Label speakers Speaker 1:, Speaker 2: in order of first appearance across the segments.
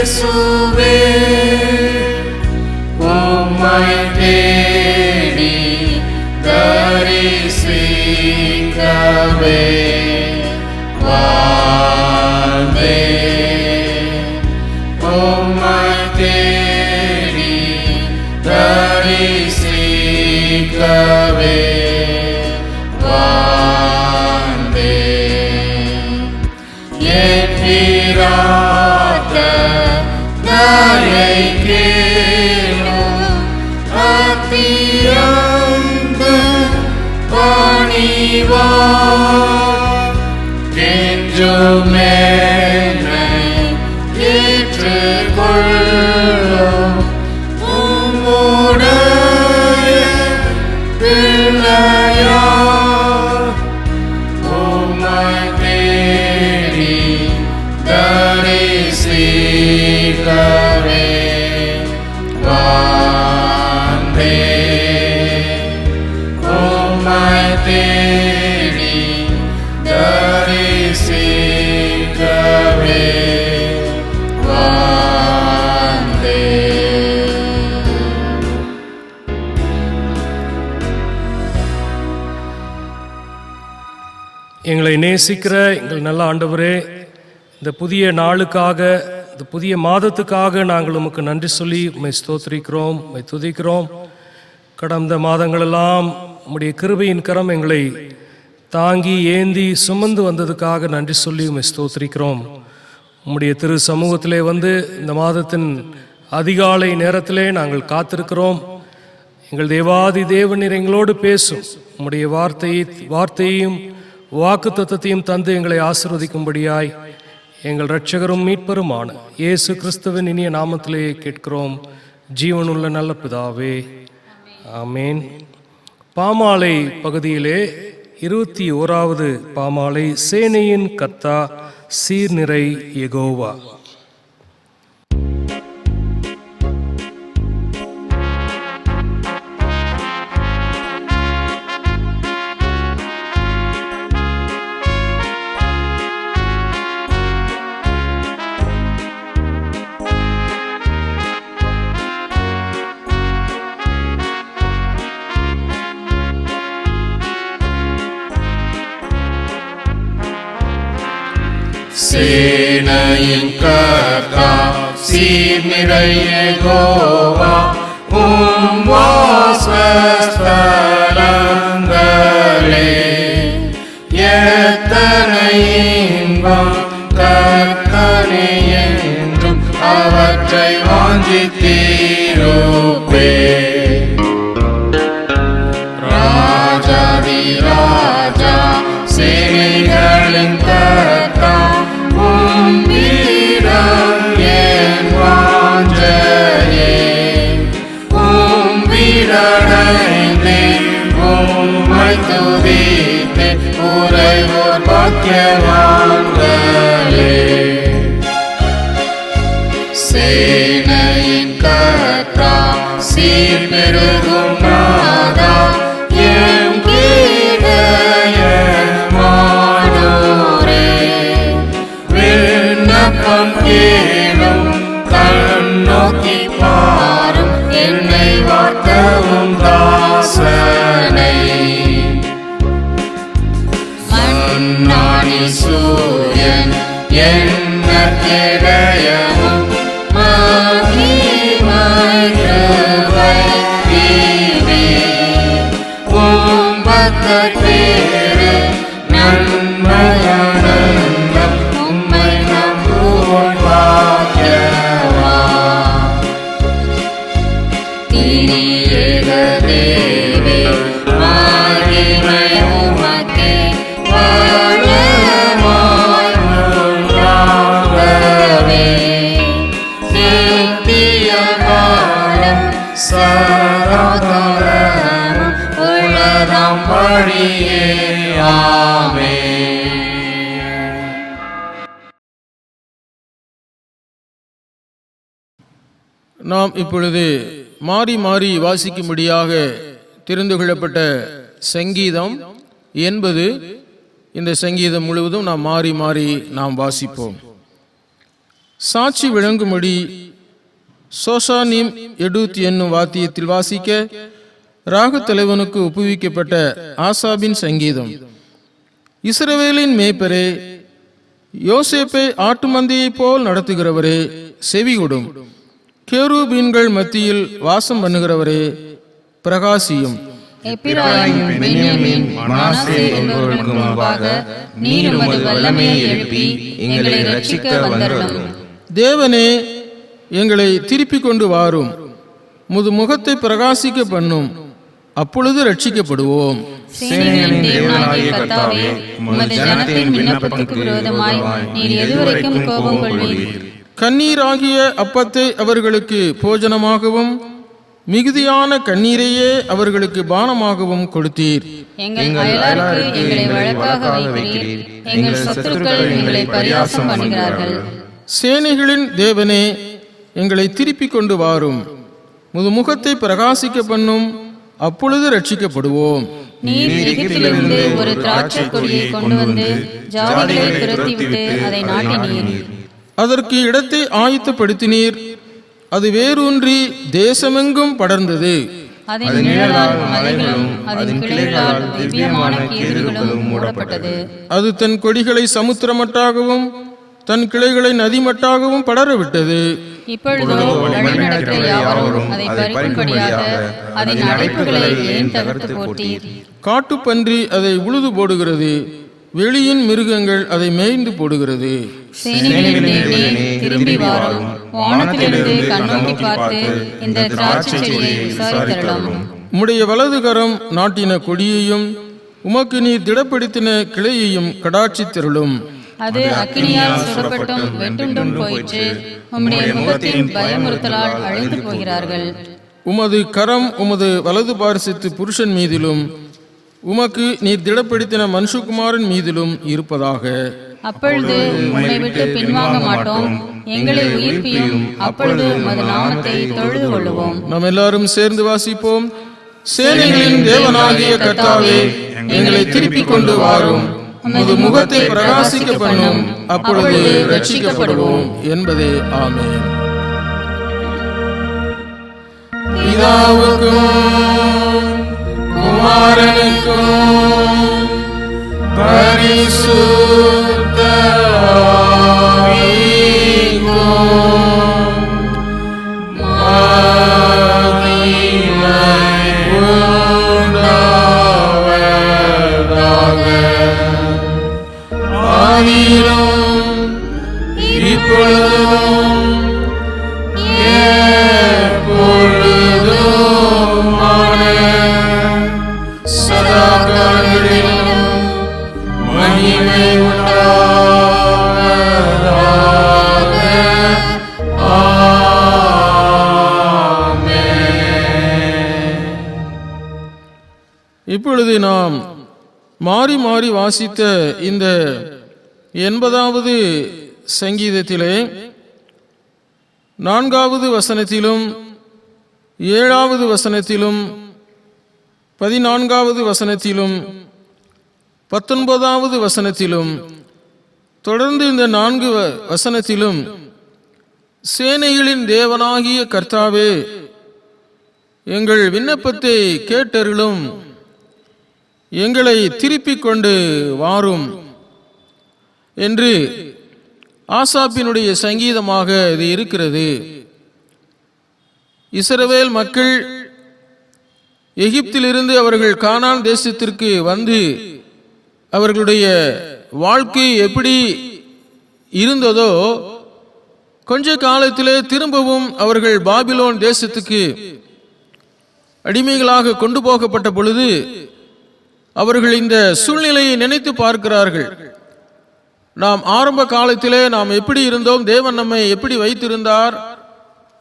Speaker 1: இயேசுவே உம்மை தேடி தரிசிக்கவே வாழ்ந்தேன். உம்மை தேடி தரிசிக்கவே வாழ்ந்தேன். என் பிரார்த்தனையை கேளும் அத்தியந்த பணிவாய் கெஞ்சும் என்னை ஏற்றுக்கொள்ளும் உம்முடைய பிள்ளையார். உம்மை தேடி தரிசிக்கவே வாழ்ந்தேன். உம்மை தேடி தரிசிக்கவே வாழ்ந்தேன்.
Speaker 2: எங்களை நேசிக்கிற எங்கள் நல்ல ஆண்டவரே, இந்த புதிய நாளுக்காக, இந்த புதிய மாதத்துக்காக நாங்கள் உமக்கு நன்றி சொல்லி உம்மை ஸ்தோத்திரிக்கிறோம், உம்மை துதிக்கிறோம். கடந்த மாதங்களெல்லாம் உம்முடைய கிருபையின் கரம் எங்களை தாங்கி ஏந்தி சுமந்து வந்ததுக்காக நன்றி சொல்லி உம்மை ஸ்தோத்திரிக்கிறோம். உம்முடைய திரு சமூகத்திலே வந்து இந்த மாதத்தின் அதிகாலை நேரத்திலே நாங்கள் காத்திருக்கிறோம். எங்கள் தேவாதி தேவனீர் எங்களோடு பேசும். உம்முடைய வார்த்தையையும் வாக்கு தத்தத்தையும் தந்து எங்களை ஆசீர்வதிக்கும்படியாய் எங்கள் இரட்சகரும் மீட்பருமான இயேசு கிறிஸ்துவின் இனிய நாமத்திலே கேட்கிறோம் ஜீவனுள்ள நல்ல பிதாவே, ஆமேன். பாமாலை பகுதியிலே 21வது பாமாலை, சேனையின் கர்த்தா சீர்நிறை யெகோவா.
Speaker 1: சேனையின் கர்த்தா சீர்நிறை யெகோவா, உம் வாசஸ்தலங்களே எத்தனை இன்பம் கர்த்தனே என்றும் அவற்றை வாஞ்சித்தீருப்பே. ராஜாதி ராஜா சேனைகளின் கர்த்தா, என் வாஞ்சையே உம்மிடடைந்தே உம்மை துதித்தே உறைவோர் பாக்கியவான்களே. சேனையின் கர்த்தா சீர் பெருகும் நாதா, எம் கீழையமானோரே விண்ணப்பம் கேளும், கண்ணோக்கி பாரும் என்னை வார்த்தவும் தாசனை. மன்னானி சூரியன் என்ன கிடையவும் மகிமை கிருபை தீவே உம் பக்தர் பேரு நன்மையானந்தம் உம்மை நம்புவோர் பாக்கியவான். திரியேக தேவே மகிமை உமக்கே வளமாய் உண்டாகவே. நித்திய காலம் சதாகாலமும் உலகம் படியே. ஆமென்.
Speaker 3: நாம் இப்பொழுது மாறி மாறி வாசிக்கும்படியாக தெரிந்து கொள்ளப்பட்ட சங்கீதம் 80. இந்த சங்கீதம் முழுவதும் நாம் மாறி மாறி நாம் வாசிப்போம். சாட்சி விளங்கும்படி சோசானிம் எடுத் என்னும் வாத்தியத்தில் வாசிக்க ராகத் தலைவனுக்கு ஒப்புவிக்கப்பட்ட ஆசாபின் சங்கீதம். இஸ்ரவேலின் மேய்ப்பரே, யோசேப்பை ஆட்டு மந்தையைப் போல் நடத்துகிறவரே, செவிகொடும். கேருபீன்கள் மத்தியில் வாசம் பண்ணுகிறவரே, பிரகாசியும்.
Speaker 1: எப்பிராயீம், பென்யமீன், மனாசே என்பவர்களுக்கு முன்பாக நீர் உமது வல்லமையை எழுப்பி எங்களை ரட்சிக்க வந்தருளும்.
Speaker 3: தேவனே, எங்களை திருப்பிக் கொண்டு வாரும். முது முகத்தை பிரகாசிக்க பண்ணும், அப்பொழுது ரட்சிக்கப்படுவோம்.
Speaker 1: சேனைகளின் தேவனாகிய கர்த்தாவே, உமது ஜனத்தின் விண்ணப்பத்துக்கு விரோதமாய் நீர் எதுவரைக்கும் கோபம் கொள்வீர்?
Speaker 3: கண்ணீராகிய அப்பத்தை அவர்களுக்கு போஜனமாகவும் மிகுதியான கண்ணீரையே அவர்களுக்கு பானமாகவும் கொடுத்தீர்.
Speaker 1: எங்கள் அயலாருக்கு எங்களை வழக்காக வைக்கிறீர், எங்கள் சத்துருக்கள் எங்களை பரியாசம் பண்ணுகிறார்கள்.
Speaker 3: சேனைகளின் தேவனே, எங்களை திருப்பிக் கொண்டு வாரும். முது முகத்தை பிரகாசிக்க பண்ணும், அப்பொழுது ரட்சிக்கப்படுவோம்.
Speaker 1: நீர் எகிப்திலிருந்து ஒரு திராட்சை கொடியை கொண்டு வந்து ஜாதிகளை துரத்திவிட்டு அதை நாட்டினீர்.
Speaker 3: அதற்கு இடத்தை ஆயத்தப்படுத்தினீர், அது வேரூன்றி தேசமெங்கும் படர்ந்தது.
Speaker 1: அதன் நிழலால் மலைகளும் அதன் கிளைகளால் திவ்யமான கேதுகளும் மூடப்பட்டது.
Speaker 3: அது தன் கொடிகளை சமுத்திரமட்டாகவும் தன் கிளைகளை நதிமட்டாகவும் படரவிட்டது.
Speaker 1: இப்பொழுதோ வழிநடக்க யாவரும் அதை பறிக்கும்படியாக அதன் அடைப்புகளை ஏன் தகர்த்து போட்டீர்?
Speaker 3: காட்டுப்பன்றி அதை உழுது போடுகிறது, வெளியின் மிருகங்கள் அதை மேய்ந்து போடுகிறது.
Speaker 1: சேனைகளின் தேவனே, திரும்பி வாரும். வானத்திலிருந்து கண்ணோக்கி பார்த்து இந்த திராட்சை செடியை விசாரித்தருளும்.
Speaker 3: உம்முடைய வலது கரம் நாட்டின கொடியையும் உமக்கு நீர் திடப்படுத்தின கிளையையும் கடாட்சித்தருளும்.
Speaker 1: அது அக்கினியால் சுடப்பட்டும் வெட்டுண்டும் போயிற்று. உம்முடைய முகத்தின் பயமுறுத்தலால் அழிந்து போகிறார்கள்.
Speaker 3: உமது கரம் உமது வலது பார்சித்து புருஷன் மீதிலும் உமக்கு நீர் திடப்படுத்தின மனுஷகுமாரன் மீதிலும் இருப்பதாக.
Speaker 1: அப்பொழுது உம்மை விட்டு பின்வாங்க மாட்டோம். எங்களை உயிர்ப்பியும், அப்பொழுது உமது நாமத்தை தொழுது கொள்ளுவோம்.
Speaker 3: நாம் எல்லாரும் சேர்ந்து வாசிப்போம். சேனைகளின் தேவனாகிய கர்த்தாவே, எங்களை திருப்பிக் கொண்டு வாரும். உமது முகத்தை பிரகாசிக்க பண்ணும், அப்பொழுது ரட்சிக்கப்படுவோம் என்பதே. ஆமென். பிதாவுக்கும் குமாரனுக்கும் பரிசுத்த ஆவிக்கும் மகிமை உண்டாவதாக. ஆதியிலும் இப்பொழுதும் எப்பொழுதுமான சதா காலங்களிலும் மகிமை உண்டாவதாக. ஆமென். இப்பொழுது நாம் மாறி மாறி வாசித்த இந்த 80வது சங்கீதத்திலே 4வது வசனத்திலும் 7வது வசனத்திலும் 14வது வசனத்திலும் 19வது வசனத்திலும் தொடர்ந்து இந்த 4 வசனத்திலும் சேனைகளின் தேவனாகிய கர்த்தாவே, எங்கள் விண்ணப்பத்தை கேட்டருளும், எங்களை திருப்பிக் கொண்டு வாரும் என்று ஆசாப்பினுடைய சங்கீதமாக இது இருக்கிறது. இஸ்ரவேல் மக்கள் எகிப்திலிருந்து அவர்கள் கானான் தேசத்திற்கு வந்து அவர்களுடைய வாழ்க்கை எப்படி இருந்ததோ கொஞ்ச காலத்திலே திரும்பவும் அவர்கள் பாபிலோன் தேசத்துக்கு அடிமைகளாக கொண்டு போகப்பட்ட பொழுது அவர்கள் இந்த சூழ்நிலையை நினைத்து பார்க்கிறார்கள். நாம் ஆரம்ப காலத்திலே நாம் எப்படி இருந்தோம், தேவன் நம்மை எப்படி வைத்திருந்தார்,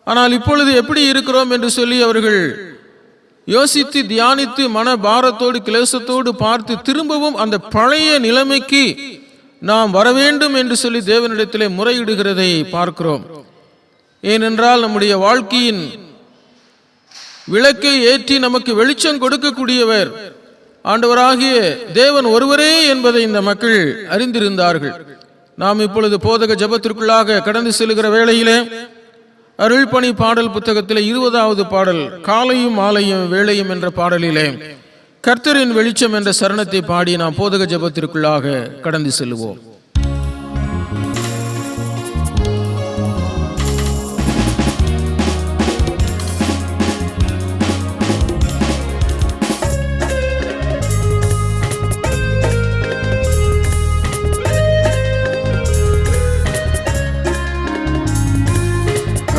Speaker 3: ஆனால் இப்பொழுது எப்படி இருக்கிறோம் என்று சொல்லி அவர்கள் யோசித்து தியானித்து மன பாரத்தோடு கிளேசத்தோடு பார்த்து திரும்பவும் அந்த பழைய நிலைமைக்கு நாம் வர வேண்டும் என்று சொல்லி தேவனிடத்திலே முறையிடுகிறதை பார்க்கிறோம். ஏனென்றால் நம்முடைய வாழ்க்கையின் விளக்கை ஏற்றி நமக்கு வெளிச்சம் கொடுக்கக்கூடியவர் ஆண்டவராகிய தேவன் ஒருவரே என்பதை இந்த மக்கள் அறிந்திருந்தார்கள். நாம் இப்பொழுது போதக ஜெபத்திற்குள்ளாக கடந்து செல்கிற வேளையிலே அருள்பணி பாடல் புத்தகத்திலே 20வது பாடல், காலையும் மாலையும் வேளையும் என்ற பாடலிலே கர்த்தரின் வெளிச்சம் என்ற சரணத்தை பாடி நாம் போதக ஜெபத்திற்குள்ளாக கடந்து செல்வோம்.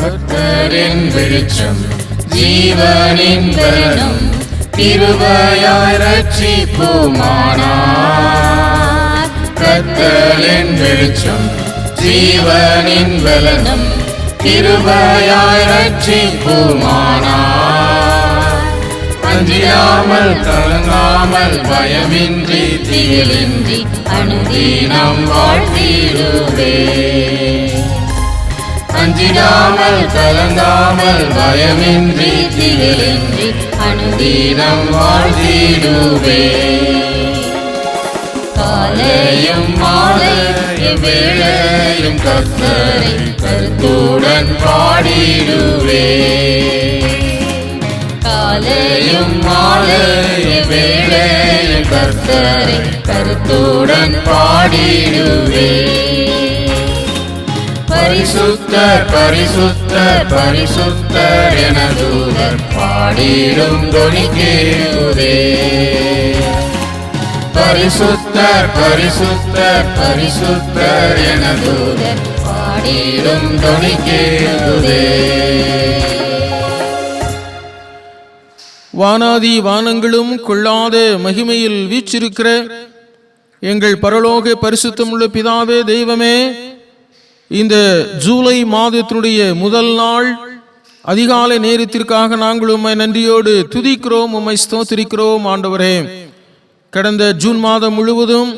Speaker 4: கர்த்தரின் வெளிச்சம் ஜீவனின் பலனும் கிருபையாய் ரட்சிப்புமானார். கர்த்தரின் வெளிச்சம் ஜீவனின் பலனும் கிருபையாய் ரட்சிப்புமானார். அஞ்சியாமல் கலங்காமல் பயமின்றி திகிலின்றி அனுதினம் வாழ்த்திடுவே. அஞ்சிடாமல் கலங்காமல் பயமின்றி திகிலின்றி அனுதினம் வாழ்த்திடுவே. காலையும் மாலையும் வேளையும் கர்த்தரை கருத்துடன் பாடிடுவே. காலையும் மாலையும் வேளையும் கர்த்தரை கருத்துடன் பாடிடுவே. பரிசுத்தர் பரிசுத்தர் பரிசுத்தர் என தூதர் பாடிடும் தொனி கேட்குதே. பரிசுத்தர் பரிசுத்தர் பரிசுத்தர் என தூதர் பாடிடும் தொனி கேட்குதே.
Speaker 3: வானாதி வானங்களும் கொள்ளாத மகிமையில் வீற்றிருக்கிற எங்கள் பரலோக பரிசுத்தமுள்ள பிதாவே தெய்வமே, இந்த ஜூலை மாதத்தினுடைய முதல் நாள் அதிகாலை நேரத்திற்காக நாங்கள் உம்மை நன்றியோடு துதிக்கிறோம், உம்மை ஸ்தோத்திரிக்கிறோம். ஆண்டவரே, கடந்த ஜூன் மாதம் முழுவதும்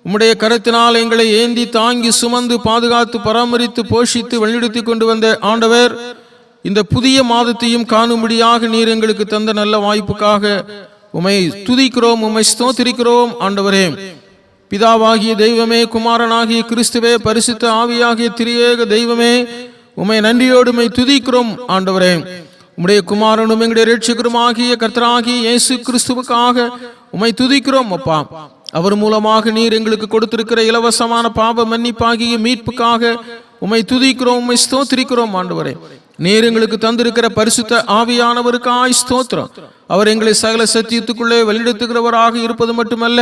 Speaker 3: உம்முடைய கரத்தினால் எங்களை ஏந்தி தாங்கி சுமந்து பாதுகாத்து பராமரித்து போஷித்து வழிநடத்தி கொண்டு வந்த ஆண்டவர், இந்த புதிய மாதத்தையும் காணும்படியாக நீர் எங்களுக்கு தந்த நல்ல வாய்ப்புக்காக உம்மை துதிக்கிறோம், உம்மை ஸ்தோத்திரிக்கிறோம். ஆண்டவரே, பிதாவாகிய தெய்வமே, குமாரனாகிய கிறிஸ்துவே, பரிசுத்த ஆவியாகிய திரியேக தெய்வமே, உம்மை நன்றியோடு உம்மை துதிக்கிறோம். ஆண்டவரே, உம்முடைய குமாரனும் எங்களுடைய இரட்சகருமாகிய கர்த்தராகிய இயேசு கிறிஸ்துவுக்காக உம்மை துதிக்கிறோம். அப்பா, அவர் மூலமாக நீர் எங்களுக்கு கொடுத்திருக்கிற இலவசமான பாவ மன்னிப்பாகிய மீட்புக்காக உம்மை துதிக்கிறோம், உம்மை ஸ்தோத்திரிக்கிறோம். ஆண்டவரே, நீர் எங்களுக்கு தந்திருக்கிற பரிசுத்த ஆவியானவருக்காய் ஸ்தோத்திரம். அவர் எங்களை சகல சத்தியத்துக்குள்ளே வழிநடத்துகிறவராக இருப்பது மட்டுமல்ல,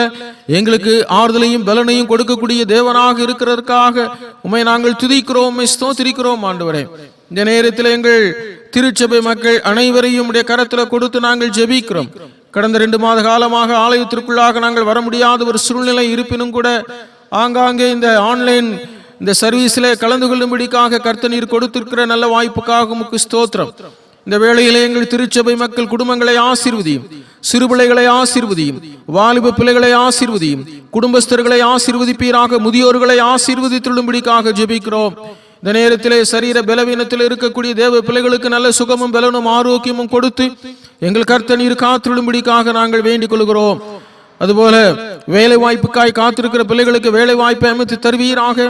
Speaker 3: எங்களுக்கு ஆறுதலையும் பலனையும் கொடுக்கக்கூடிய தேவனாக இருக்கிறதற்காக உம்மை நாங்கள் துதிக்கிறோம், உம்மை ஸ்தோத்திரிக்கிறோம். ஆண்டவரே, இந்த நேரத்தில் எங்கள் திருச்சபை மக்கள் அனைவரையும் உடைய கரத்தில் கொடுத்து நாங்கள் ஜெபிக்கிறோம். கடந்த 2 மாத காலமாக ஆலயத்திற்குள்ளாக நாங்கள் வர முடியாத ஒரு சூழ்நிலை இருப்பினும் கூட ஆங்காங்கே இந்த ஆன்லைன் இந்த சர்வீஸில் கலந்து கொள்ளும்படிக்காக கர்த்தர் நீர் கொடுத்திருக்கிற நல்ல வாய்ப்புக்காக உமக்கு ஸ்தோத்திரம். இந்த வேளையிலே எங்கள் திருச்சபை மக்கள் குடும்பங்களை ஆசீர்வதியும், சிறு பிள்ளைகளை ஆசீர்வதியும், வாலிப பிள்ளைகளை ஆசீர்வதியும், குடும்பஸ்தர்களை ஆசீர்வதிப்பீராக, முதியோர்களை ஆசீர்வதித்துள்ளும்படிக்காக ஜெபிக்கிறோம். இந்த நேரத்திலே சரீர பலவீனத்தில் இருக்கக்கூடிய தேவ பிள்ளைகளுக்கு நல்ல சுகமும் பலனும் ஆரோக்கியமும் கொடுத்து எங்கள் கர்த்தர் நீர் காத்துள்ளும்படிக்காக நாங்கள் வேண்டிக் கொள்கிறோம். அதுபோல வேலை வாய்ப்புக்காய் காத்திருக்கிற பிள்ளைகளுக்கு வேலை வாய்ப்பை அமைத்து தருவீராக.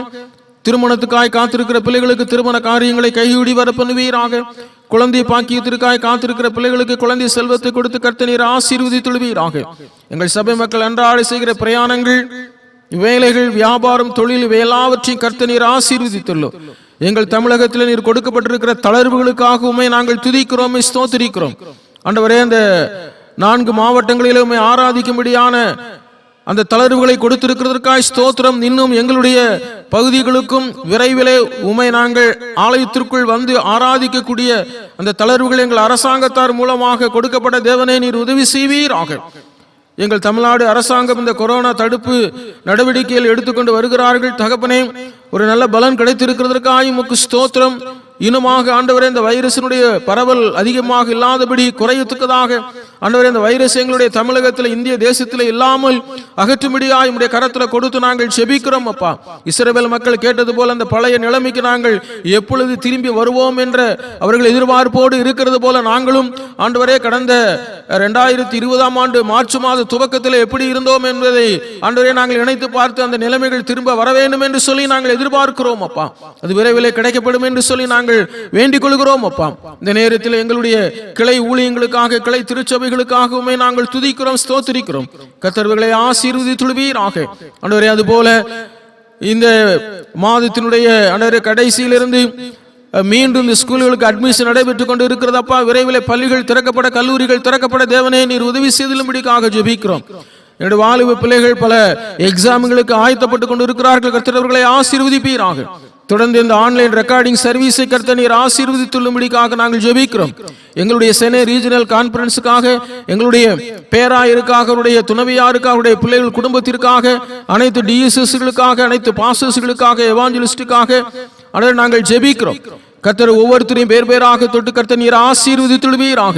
Speaker 3: திருமணத்துக்காய் காத்திருக்கிற பிள்ளைகளுக்கு திருமண காரியங்களை கைகூடி வர பண்ணுவீராக. குழந்தை பாக்கியத்திற்காய் காத்திருக்கிற பிள்ளைகளுக்கு குழந்தை செல்வத்தை கொடுத்து கர்த்தர் நீர் ஆசீர்வதித்துள்வீராக. எங்கள் சபை மக்கள் அன்றாட செய்கிற பிரயாணங்கள், வேலைகள், வியாபாரம், தொழில் எல்லாவற்றையும் கர்த்தர் நீர் ஆசீர்வதித்துள்ளோம். எங்கள் தமிழகத்தில் நீர் கொடுக்கப்பட்டிருக்கிற தளர்வுகளுக்காக உம்மை நாங்கள் துதிக்கிறோம், ஸ்தோத்திரிக்கிறோம். ஆண்டவரே, அந்த 4 மாவட்டங்களிலே உம்மை ஆராதிக்கும்படியான அந்த தளர்வுகளை கொடுத்திருக்கிறதற்காய் ஸ்தோத்திரம். இன்னும் எங்களுடைய பகுதிகளுக்கும் விரைவிலே உம்மை நாங்கள் ஆலயத்திற்குள் வந்து ஆராதிக்கக்கூடிய அந்த தளர்வுகள் எங்கள் அரசாங்கத்தார் மூலமாக கொடுக்கப்பட்ட தேவனே நீர் உதவி செய்வீராக. எங்கள் தமிழ்நாடு அரசாங்கம் இந்த கொரோனா தடுப்பு நடவடிக்கைகள் எடுத்துக்கொண்டு வருகிறார்கள். தகப்பனே, ஒரு நல்ல பலன் கிடைத்திருக்கிறதற்காக உமக்கு ஸ்தோத்திரம். இன்னுமாக ஆண்டவரே இந்த வைரஸினுடைய பரவல் அதிகமாக இல்லாதபடி குறையத்தக்கதாக ஆண்டவரே இந்த வைரஸ் எங்களுடைய தமிழகத்தில் இந்திய தேசத்தில் இல்லாமல் அகற்றும்படியாய் உம்முடைய கரத்தில் கொடுத்து நாங்கள் செபிக்கிறோம் அப்பா. இஸ்ரவேல் மக்கள் கேட்டது போல அந்த பழைய நிலைமைக்கு நாங்கள் எப்பொழுது திரும்பி வருவோம் என்ற அவர்கள் எதிர்பார்ப்போடு இருக்கிறது போல நாங்களும் ஆண்டவரே கடந்த 2020ஆம் ஆண்டு மார்ச் மாத துவக்கத்தில் எப்படி இருந்தோம் என்பதை ஆண்டவரே நாங்கள் இணைத்து பார்த்து அந்த நிலைமைகள் திரும்ப வர வேண்டும் என்று சொல்லி நாங்கள் எதிர்பார்க்கிறோம் அப்பா. அது விரைவில் கிடைக்கப்படும் என்று சொல்லி நாங்கள் வேண்டிக் கொள்கிறோம் அப்பா. இந்த நேரத்தில் எங்களுடைய கிளை ஊழியங்களுக்காக கிளை திருச்சபைகளுக்காகவுமே நாங்கள் துதிக்கிறோம், ஸ்தோத்திரிக்கிறோம். கர்த்தர்களை ஆசீர்வதித்துள்வீராக ஆண்டவரே. அதுபோல இந்த மாதத்தினுடைய ஆண்டவரே கடைசியிலிருந்து மீண்டும் இந்த ஸ்கூல்களுக்கு அட்மிஷன் நடைபெற்றுக் கொண்டு இருக்கிறதப்பா. விரைவில் பள்ளிகள் திறக்கப்பட, கல்லூரிகள் திறக்கப்பட தேவனே நீர் உதவி செய்தலும்படிக்காக ஜெபிக்கிறோம். என்னுடைய வாலிப பிள்ளைகள் பல எக்ஸாம்களுக்கு ஆயத்தப்பட்டு கொண்டு இருக்கிறார்கள். கர்த்தர்களை ஆசீர்வதிப்பீராக. தொடர்ந்து இந்த ஆன்லைன் ரெக்கார்டிங் சர்வீஸை கர்த்தர் நீர் ஆசீர்வதித்துள்ளும்படிக்காக நாங்கள் ஜெபிக்கிறோம். எங்களுடைய சென்னை ரீஜனல் கான்ஃபரன்ஸுக்காக, எங்களுடைய பேராயருக்காக, அவருடைய துணைவியாருக்காக, அவருடைய பிள்ளைகள் குடும்பத்திற்காக, அனைத்து டிஎஸ்எஸ்களுக்காக, அனைத்து பாஸ்டர்ஸ்களுக்காக, எவாஞ்சலிஸ்டுக்காக நாங்கள் ஜெபிக்கிறோம். கர்த்தர் ஒவ்வொருத்தரையும் பேர் பேராக தொட்டு கர்த்தர் நீர் ஆசீர்வதித்துள்வீராக.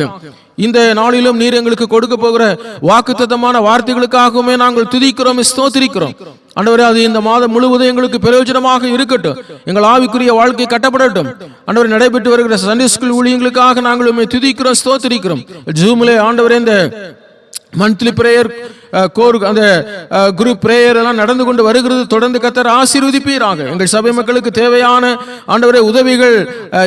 Speaker 3: இந்த நாளிலும் நீர் எங்களுக்கு கொடுக்க போகிற வாக்குத்தத்தமான வார்த்தைகளுக்காகவுமே நாங்கள் துதிக்கிறோம், ஸ்தோத்திரிக்கிறோம். ஆண்டவரே, அது இந்த மாதம் முழுவதும் எங்களுக்கு பிரயோஜனமாக இருக்கட்டும். எங்கள் ஆவிக்குரிய வாழ்க்கை கட்டப்படட்டும். ஆண்டவரே, நடைபெற்று வருகிற சண்டே ஸ்கூல் ஊழியங்களுக்காக நாங்கள் உம்மை துதிக்கிறோம், ஸ்தோத்திரிக்கிறோம். ஜூமிலே ஆண்டவரே இந்த மந்த்லி பிரேயர் கோர் அந்த குரூப் பிரேயர் எல்லாம் நடந்து கொண்டு வருகிறது. தொடர்ந்து கர்த்தர் ஆசீர்வதிப்பீராக. எங்கள் சபை மக்களுக்கு தேவையான ஆண்டவரே உதவிகள்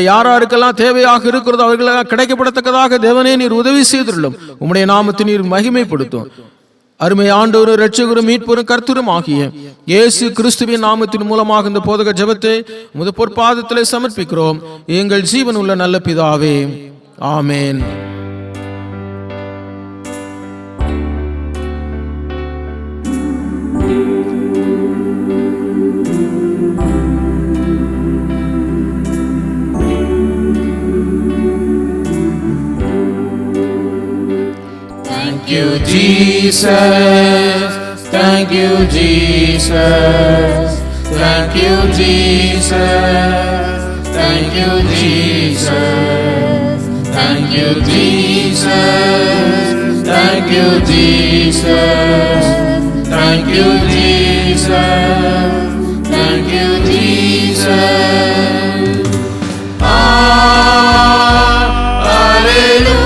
Speaker 3: யாராருக்கெல்லாம் தேவையாக இருக்கிறதோ அவர்களெல்லாம் கிடைக்கப்படத்தக்கதாக தேவனே நீர் உதவி செய்துள்ளோம். உம்முடைய நாமத்தை நீர் மகிமைப்படுத்தும். அருமை ஆண்டவரும் இரட்சகரும் மீட்பரும் கர்த்தரும் ஆகிய இயேசு கிறிஸ்துவின் நாமத்தின் மூலமாக இந்த போதக ஜெபத்தை உமது பொற்பாதத்திலே சமர்ப்பிக்கிறோம். எங்கள் ஜீவன் உள்ள நல்ல பிதாவே, ஆமேன்.
Speaker 4: Thank you, Jesus. Thank you, Jesus. Thank you, Jesus. Thank you, Jesus. Thank you, Jesus. Thank you, Jesus. Thank you, Jesus. Thank you, Jesus. Hallelujah.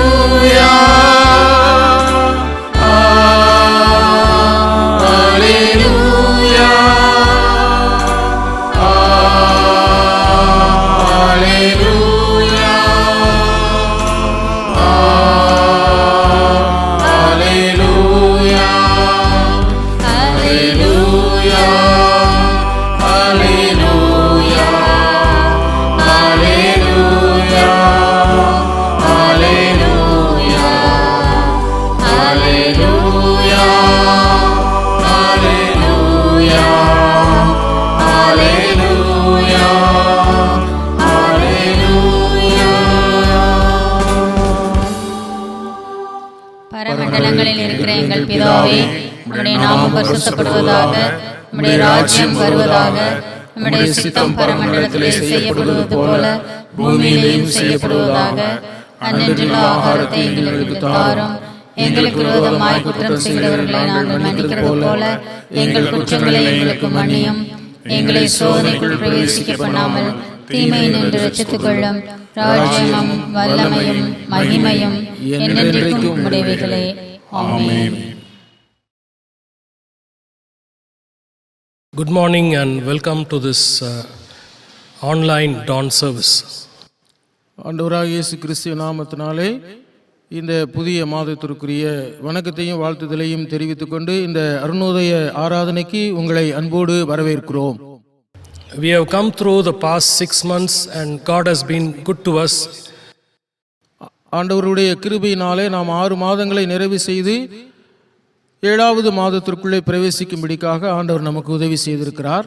Speaker 1: பரமண்டலங்களில் இருக்கிற எங்கள் பிதாவே, உம்முடைய நாமம் பரிசுத்தப்படுவதாக, உம்முடைய ராஜ்யம் வருவதாக, உம்முடைய சித்தம் பரமண்டலத்திலே செய்யப்படுவது போல பூமியிலேயும் செய்யப்படுவதாக. அன்றன்றுள்ள ஆகாரத்தை எங்களுக்கு தாரும். எங்களுக்கு விரோதமாய் குற்றம் செய்கிறவர்களை நாங்கள் மன்னிக்கிறது போல எங்கள் குற்றங்களை எங்களுக்கு மன்னியும். எங்களை சோதனைக்குள் பிரவேசிக்க பண்ணாமல் தீமையை நின்று ரட்சித்துக் கொள்ளும். ராஜ்யமும் வல்லமையும் மகிமையும் என்றென்றைக்கும் உம்முடையவைகளே. ஆமென்.
Speaker 2: Good morning and welcome to this online dawn service.
Speaker 3: ஆண்டவராகிய இயேசு கிறிஸ்துவின் நாமத்தினாலே இந்த புதிய மாதத்திற்குரிய வணக்கத்தையும் வாழ்த்துதலையும் தெரிவித்துக் கொண்டு இந்த அருணோதய ஆராதனைக்கு உங்களை அன்போடு வரவேற்கிறோம்.
Speaker 2: We have come through the past 6 months and God has been good to us.
Speaker 3: ஆண்டவருடைய கிருபையினாலே நாம் 6 மாதங்களை நிறைவு செய்து 7வது மாதத்திற்குள்ளே பிரவேசிக்கும்படிக்காக ஆண்டவர் நமக்கு உதவி செய்திருக்கிறார்.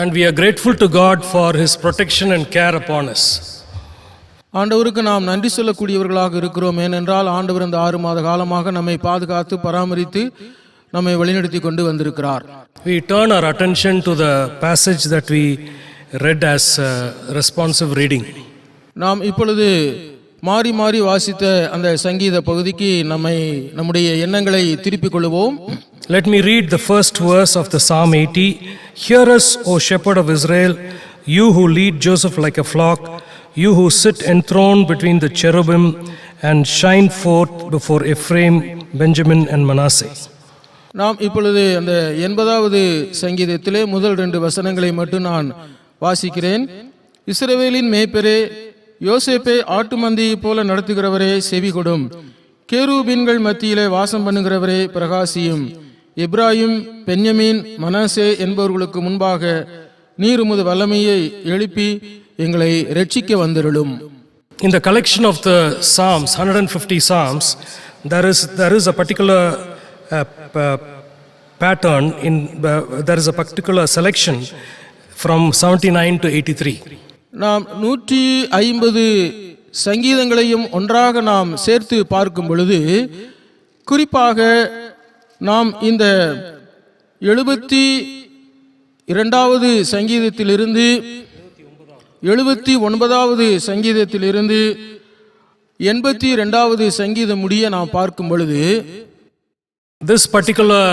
Speaker 2: And we are grateful to God for His protection and care upon us.
Speaker 3: ஆண்டவருக்கு நாம் நன்றி சொல்லக்கூடியவர்களாக இருக்கிறோம். ஏனென்றால் ஆண்டவர் இந்த 6 மாத காலமாக நம்மை பாதுகாத்து பராமரித்து நம்மை வழிநடத்தி கொண்டு வந்திருக்கிறார்.
Speaker 2: We turn our attention to the passage that we read as responsive reading.
Speaker 3: நாம் இப்பொழுது மாறி மாறி வாசித்த அந்த சங்கீத பகுதிக்கு நம்முடைய எண்ணங்களை திருப்பிக் கொள்வோம்.
Speaker 2: Let me read the first verse of the Psalm 80. Hear us, O shepherd of Israel, you who lead Joseph like a flock, you who sit enthroned between the cherubim and shine forth before Ephraim, Benjamin and Manasseh.
Speaker 3: நாம் இப்பொழுது அந்த 80வது சங்கீதத்திலே முதல் 2 வசனங்களை மட்டும் நான் வாசிக்கிறேன். இஸ்ரவேலின் மேய்ப்பரே, யோசேப்பை ஆட்டு மந்தையைப் போல நடத்துகிறவரே செவி கொடும். கேருபீன்கள் மத்தியிலே வாசம் பண்ணுகிறவரே பிரகாசியும். எப்ராயிம், பென்யமீன், மனாசே என்பவர்களுக்கு முன்பாக நீர் உமது வல்லமையை எழுப்பி எங்களை ரட்சிக்க வந்தருளும்.
Speaker 2: In the collection of the Psalms, 150 Psalms, there is a particular pattern there is a particular selection from 79 to 83.
Speaker 3: நாம் 150 சங்கீதங்களையும் ஒன்றாக நாம் சேர்த்து பார்க்கும் பொழுது குறிப்பாக நாம் இந்த 72வது சங்கீதத்திலிருந்து 79வது சங்கீதத்திலிருந்து 82வது சங்கீதம் முடிய நாம் பார்க்கும் பொழுது
Speaker 2: this particular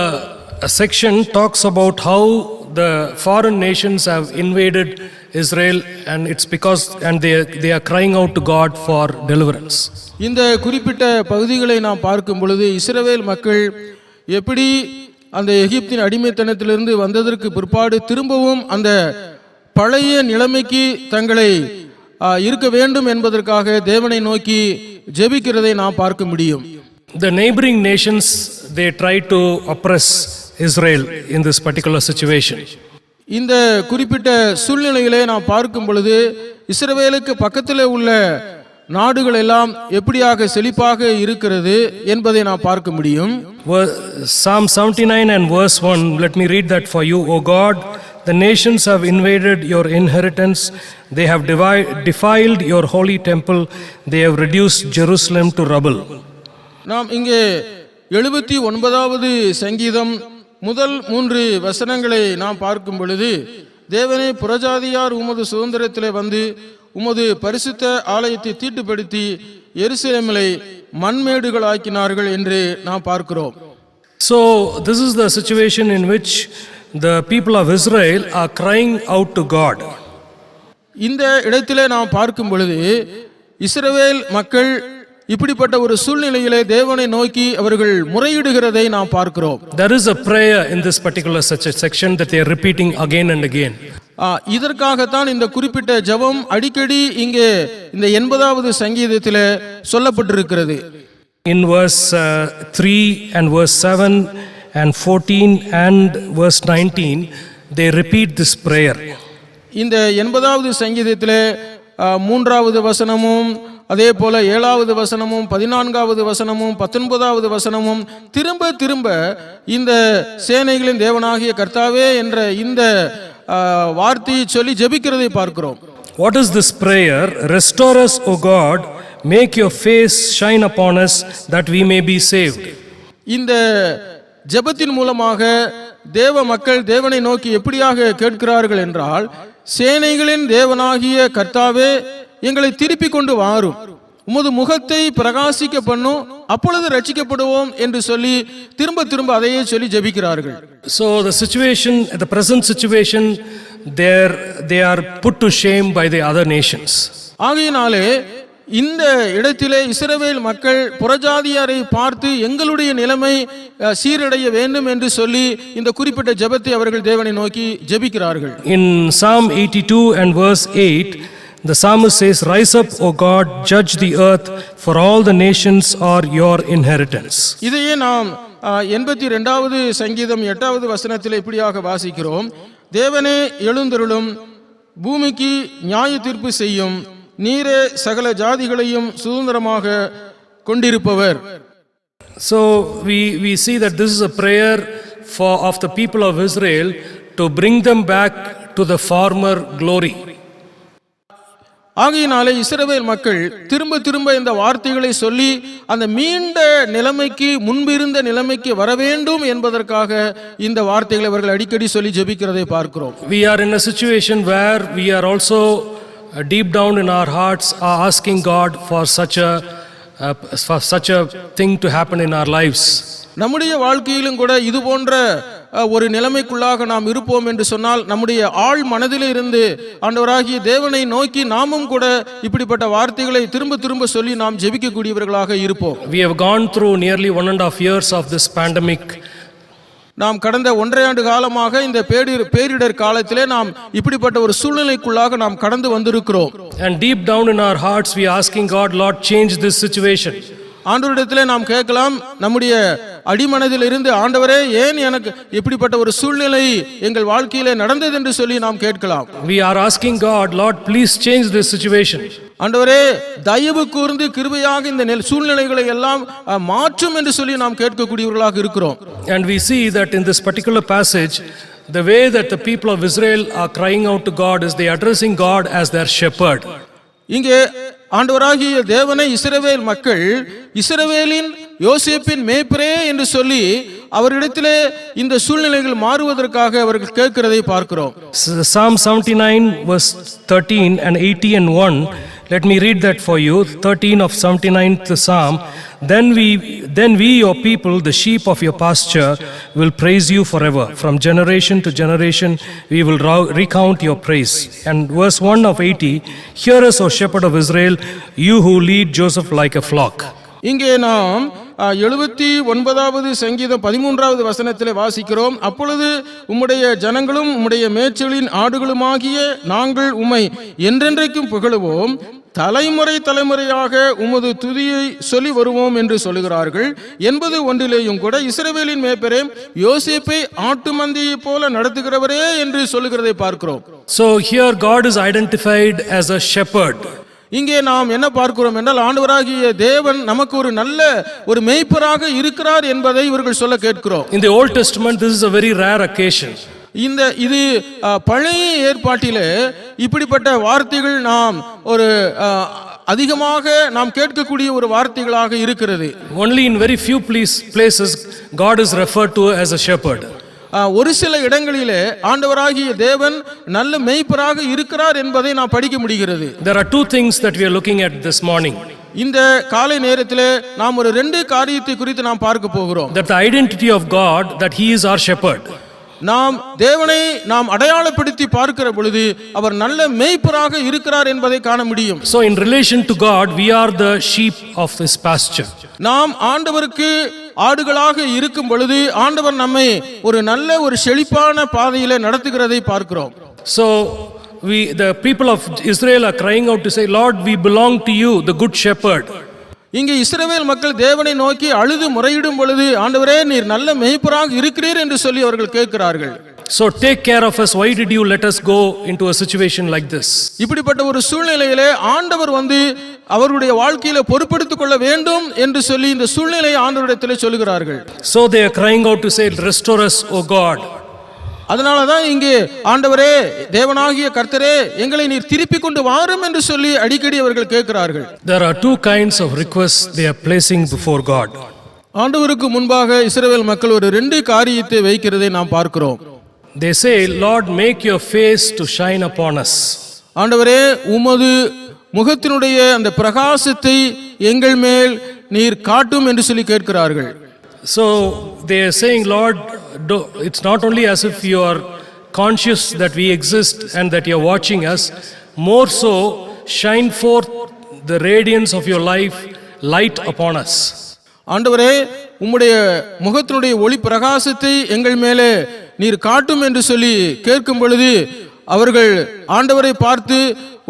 Speaker 2: section talks about how the foreign nations have invaded Israel, and it's because they are crying out to God for deliverance.
Speaker 3: இந்த குறிப்பிட்ட பகுதிகளை நாம் பார்க்கும் பொழுது இஸ்ரவேல் மக்கள் எப்படி அந்த எகிப்தின் அடிமைத்தனத்திலிருந்து வந்ததற்கு பிற்பாடு திரும்பவும் அந்த பழைய நிலைமைக்கு தங்களை இருக்க வேண்டும் என்பதற்காக தேவனை நோக்கி ஜெபிக்கிறதை நாம் பார்க்க முடியும்.
Speaker 2: The neighboring nations, they try to oppress Israel in this particular situation.
Speaker 3: இந்த குறிப்பிட்ட சூழ்நிலையிலே நாம் பார்க்கும் பொழுது இஸ்ரவேலுக்கு பக்கத்தில் உள்ள நாடுகள் எல்லாம் எப்படியாக செழிப்பாக இருக்கிறது என்பதை நாம் பார்க்க முடியும்.
Speaker 2: Psalm 79 and verse 1, let me read that for you. O God, the nations have invaded your inheritance, they have defiled your holy temple, they have reduced Jerusalem to rubble.
Speaker 3: நாம் இங்கே 79வது சங்கீதம் முதல் 3 வசனங்களை நாம் பார்க்கும் பொழுது தேவனே, புறஜாதியார் உமது சுதந்திரத்திலே வந்து உமது பரிசுத்த ஆலயத்தை தீட்டுப்படுத்தி எருசலேமிலே மண்மேடுகள் ஆக்கினார்கள் என்று நாம் பார்க்கிறோம்.
Speaker 2: So this is the situation in which the people of Israel are crying out to God.
Speaker 3: இந்த இடத்திலே நாம் பார்க்கும் பொழுது இஸ்ரவேல் மக்கள் இப்படிப்பட்ட ஒரு சூழ்நிலையிலே தேவனை நோக்கி அவர்கள் முறையிடுகிறதை நாம் பார்க்கிறோம்.
Speaker 2: There is a prayer in this particular section that they are repeating again and again.
Speaker 3: இதற்காகத்தான் இந்த குறிப்பிட்ட ஜெபம் அடிக்கடி இங்கே இந்த 80வது சங்கீதத்திலே சொல்லப்பட்டிருக்கிறது.
Speaker 2: In verse 3 and verse 7 and 14 and verse 19, they repeat this prayer.
Speaker 3: இந்த 80வது சங்கீதத்திலே 3வது வசனமும் அதே போல 7வது வசனமும் 14வது வசனமும் 19வது வசனமும் திரும்ப திரும்ப இந்த சேனைகளின் தேவனாகிய கர்த்தாவே என்ற இந்த வார்த்தையை சொல்லி ஜெபிக்கிறதை பார்க்கிறோம்.
Speaker 2: What is this prayer? Restore us, O God, make your face shine upon us that we may be saved.
Speaker 3: இந்த ஜெபத்தின் மூலமாக தேவ மக்கள் தேவனை நோக்கி எப்படியாக கேட்கிறார்கள் என்றால், சேனைகளின் தேவனாகிய கர்த்தாவே எங்களை திருப்பி கொண்டு வாரும், உமது முகத்தை பிரகாசிக்க பண்ணும், அப்பொழுது ரட்சிக்கப்படுவோம் என்று சொல்லி திரும்ப திரும்ப அதையே சொல்லி ஜெபிக்கிறார்கள்.
Speaker 2: So the situation, the present situation, they are put to shame by the other nations.
Speaker 3: ஆகையினாலே இந்த இடத்திலே இஸ்ரவேல் மக்கள் புறஜாதியாரை பார்த்து எங்களுடைய நிலைமை சீரடைய வேண்டும் என்று சொல்லி இந்த குறிப்பிட்ட ஜெபத்தை அவர்கள் தேவனை நோக்கி ஜெபிக்கிறார்கள்.
Speaker 2: In Psalm 82 and verse 8, the psalmist says, Rise up, O God, judge the earth, for all the nations are your inheritance.
Speaker 3: இதையே நாம் 82வது சங்கீதம் 8வது வசனத்தில் இப்படியாக வாசிக்கிறோம். தேவனே எழுந்தருளும், பூமிக்கு நியாய தீர்ப்பு செய்யும், நீரே சகல ஜாதிகளையும் சுதந்திரமாக கொண்டிருப்பவர்.
Speaker 2: So we see that this is a prayer of the people of Israel to bring them back to the former glory.
Speaker 3: ஆகையினாலே இஸ்ரவேல் மக்கள் திரும்ப திரும்ப இந்த வார்த்தைகளை சொல்லி அந்த மீண்ட நிலைமைக்கு, முன்பிருந்த நிலைமைக்கு வர வேண்டும் என்பதற்காக இந்த வார்த்தைகளை அவர்கள் அடிக்கடி சொல்லி ஜெபிக்கிறதை பார்க்கிறோம்.
Speaker 2: We are in a situation where we are also deep down in our hearts are asking God for such a thing to happen in our lives.
Speaker 3: நம்முடைய வாழ்க்கையிலும் கூட இது போன்ற ஒரு நிலைமைக்குள்ளாக நாம் இருப்போம் என்று சொன்னால், நம்முடைய ஆழ் மனதிலே இருந்து ஆண்டவராகிய தேவனை நோக்கி நாமும் கூட இப்படிப்பட்ட வார்த்தைகளை திரும்ப திரும்ப சொல்லி நாம் ஜெபிக்கக்கூடியவர்களாக இருப்போம்.
Speaker 2: We have gone through nearly 1.5 years of this pandemic.
Speaker 3: நாம் கடந்த 1.5 ஆண்டு காலமாக இந்த பேரிடர் காலத்திலே நாம் இப்படிப்பட்ட ஒரு சூழ்நிலைக்குள்ளாக நாம் கடந்து வந்திருக்கிறோம்.
Speaker 2: And deep down in our hearts we are asking God, Lord, change this situation.
Speaker 3: ஆண்டவரிடத்திலே நாம் கேட்கலாம், நம்முடைய அடிமனதில் இருந்து, ஆண்டவரே ஏன் எனக்கு இப்படிப்பட்ட ஒரு சூழ்நிலை எங்கள் வாழ்க்கையிலே நடந்தது என்று சொல்லி நாம் கேட்கலாம்.
Speaker 2: We are asking God, Lord, please change this situation.
Speaker 3: ஆண்டவரே தயவு கூர்ந்து கிருபையாக இந்த சூழ்நிலைகளை எல்லாம் மாற்றும் என்று சொல்லி நாம் கேட்கக்கூடியவர்களாக இருக்கிறோம்.
Speaker 2: And we see that in this particular passage, the way that the people of Israel are crying out to God is they are addressing God as their shepherd.
Speaker 3: இங்கே ஆண்டவராகிய தேவனை இஸ்ரவேல் மக்கள் இஸ்ரவேலின் யோசேப்பின் மேய்ப்பரே என்று சொல்லி அவரிடத்திலே இந்த சூழ்நிலைகள் மாறுவதற்காக அவர்கள் கேட்கிறதை பார்க்கிறோம்.
Speaker 2: Psalm 79 verse 13 and 80 and 1. Let me read that for you. 13 of 79th Psalm. Then we, your people, the sheep of your pasture, will praise you forever. From generation to generation, we will recount your praise. And verse 1 of 80, hear us, O shepherd of Israel, you who lead Joseph like a flock.
Speaker 3: இங்கே நாம் 79வது சங்கீதம் 13வது வசனத்திலே வாசிக்கிறோம். அப்பொழுது உம்முடைய ஜனங்களும் உம்முடைய மேய்ச்சலின் ஆடுகளுமாகிய நாங்கள் உம்மை என்றென்றைக்கும் புகழுவோம், தலைமுறை தலைமுறையாக உமது துதியை சொல்லி வருவோம் என்று சொல்லுகிறார்கள். 81லேயும் கூட இஸ்ரவேலின் மேய்ப்பரே, யோசேப்பை ஆட்டு மந்தையை போல நடத்துகிறவரே என்று சொல்லுகிறதை பார்க்கிறோம்.
Speaker 2: So here God is identified as a shepherd.
Speaker 3: இங்கே நாம் என்ன பார்க்கிறோம் என்றால், ஆண்டவராகிய தேவன் நமக்கு ஒரு நல்ல ஒரு மேய்ப்பராக இருக்கிறார் என்பதை இவர்கள் சொல்ல கேட்கிறோம்.
Speaker 2: In the Old Testament, this is a very rare occasion.
Speaker 3: இது பழைய ஏற்பாட்டிலே இப்படிப்பட்ட வார்த்தைகள் நாம் ஒரு அதிகமாக நாம் கேட்கக்கூடிய ஒரு வார்த்தைகளாக இருக்கிறது.
Speaker 2: Only in very few places God is referred to as a shepherd.
Speaker 3: ஒரு சில இடங்களிலே ஆண்டவராகிய தேவன் நல்ல மேய்ப்பராக இருக்கிறார் என்பதை நாம் படிக்க முடிகிறது.
Speaker 2: There are two things that we are looking at this morning.
Speaker 3: இந்த காலை நேரத்திலே நாம் ஒரு 2 காரியத்தை குறித்து நாம் பார்க்க போகிறோம்.
Speaker 2: That the identity of God, that he is our shepherd.
Speaker 3: நாம் தேவனை நாம் அடையாளப்படுத்தி பார்க்கிற பொழுது அவர் நல்ல மேய்ப்பராக இருக்கிறார் என்பதை காண முடியும்.
Speaker 2: So in relation to God, we are the sheep of his pasture.
Speaker 3: நாம் ஆண்டவருக்கு ஆடுகளாக இருக்கும் பொழுது ஆண்டவர் நம்மை ஒரு நல்ல ஒரு செழிப்பான பாதையிலே நடத்துகிறதை பார்க்கிறோம்.
Speaker 2: So the people of Israel are crying out to say, Lord, we belong to you, the good shepherd.
Speaker 3: இங்கே இஸ்ரவேல் மக்கள் தேவனை நோக்கி அழுது முறையிடும் பொழுது, ஆண்டவரே நீர் நல்ல மேய்ப்பராக இருக்கிறீர் என்று சொல்லி அவர்கள் கேட்கிறார்கள்.
Speaker 2: So take care of us. Why did you let us go into a situation like this?
Speaker 3: இப்படிப்பட்ட ஒரு சூழ்நிலையிலே ஆண்டவர் அவருடைய வாழ்க்கையில பொறுப்பெடுத்துக் கொள்ள வேண்டும் என்று சொல்லி இந்த சூழ்நிலையை ஆண்டவரிடத்திலே சொல்லுகிறார்கள்.
Speaker 2: So they are crying out to say, restore us, O God.
Speaker 3: அதனாலதான் இங்கே ஆண்டவரே தேவனாகிய கர்த்தரே எங்களை நீர் திருப்பி கொண்டு வாரும் என்று சொல்லி அடிக்கடி அவர்கள் கேட்கிறார்கள்.
Speaker 2: There are two kinds of requests they are placing before God.
Speaker 3: ஆண்டவருக்கு முன்பாக இஸ்ரவேல் மக்கள் ஒரு 2 காரியத்தை வைக்கிறதை நாம் பார்க்கிறோம்.
Speaker 2: They say, Lord, make your face to shine upon us.
Speaker 3: ஆண்டவரே உமது முகத்தினுடைய அந்த பிரகாசத்தை எங்கள் மேல் நீர் காட்டும் என்று சொல்லி கேட்கிறார்கள்.
Speaker 2: So they are saying, Lord, it's not only as if you are conscious that we exist and that you are watching us, more so shine forth the radiance of your life, light upon us.
Speaker 3: ஆண்டவரே உம்முடைய முகத்தினுடைய ஒளி பிரகாசத்தை எங்கள் மேலே நீர் காட்டும் என்று சொல்லி கேட்கும் பொழுது அவர்கள் ஆண்டவரை பார்த்து